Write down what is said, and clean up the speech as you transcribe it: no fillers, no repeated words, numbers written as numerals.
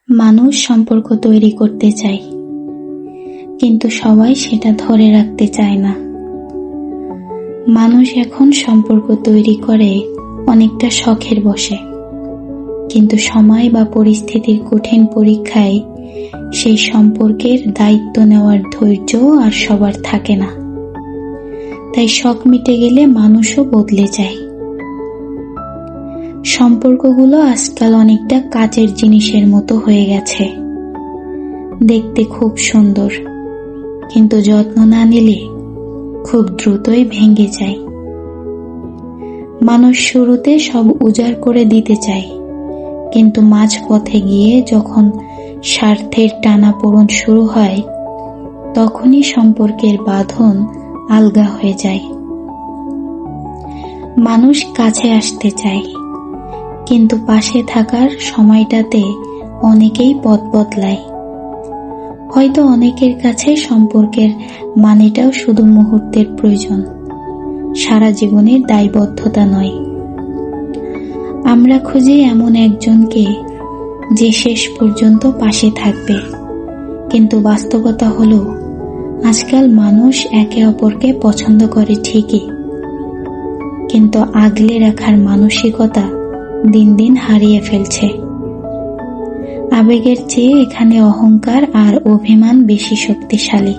মানুষ সম্পর্ক তৈরি করতে চায়, কিন্তু সবাই সেটা ধরে রাখতে চায় না। মানুষ এখন সম্পর্ক তৈরি করে অনেকটা শখের বশে, কিন্তু সময় বা পরিস্থিতির কঠিন পরীক্ষায় সেই সম্পর্কের দায়িত্ব নেওয়ার ধৈর্য আর সবার থাকে না। তাই শখ মিটে গেলে মানুষও বদলে যায়। সম্পর্কগুলো আজকাল অনেকটা কাচের জিনিসের মতো হয়ে গেছে। দেখতে খুব সুন্দর, কিন্তু যত্ন না নিলে খুব দ্রুতই ভেঙে যায়। মানুষ শুরুতে সব উজাড় করে দিতে চায়, কিন্তু মাঝপথে গিয়ে যখন স্বার্থের টানাপোড়েন শুরু হয়, তখনই সম্পর্কের বাঁধন আলগা হয়ে যায়। মানুষ কাছে আসতে চায়, কিন্তু পাশে থাকার সময়টাতে অনেকেই পথ বদলায়। হয়তো অনেকের কাছে সম্পর্কের মানেটাও শুধু মুহূর্তের প্রয়োজন, সারা জীবনের দায়বদ্ধতা নয়। আমরা খুঁজি এমন একজনকে যে শেষ পর্যন্ত পাশে থাকবে, কিন্তু বাস্তবতা হলো আজকাল মানুষ একে অপরকে পছন্দ করে ঠিকই, কিন্তু আগলে রাখার মানসিকতা দিন দিন হারিয়ে ফেলছে। আবেগের চেয়ে এখানে অহংকার আর অভিমান বেশি শক্তিশালী।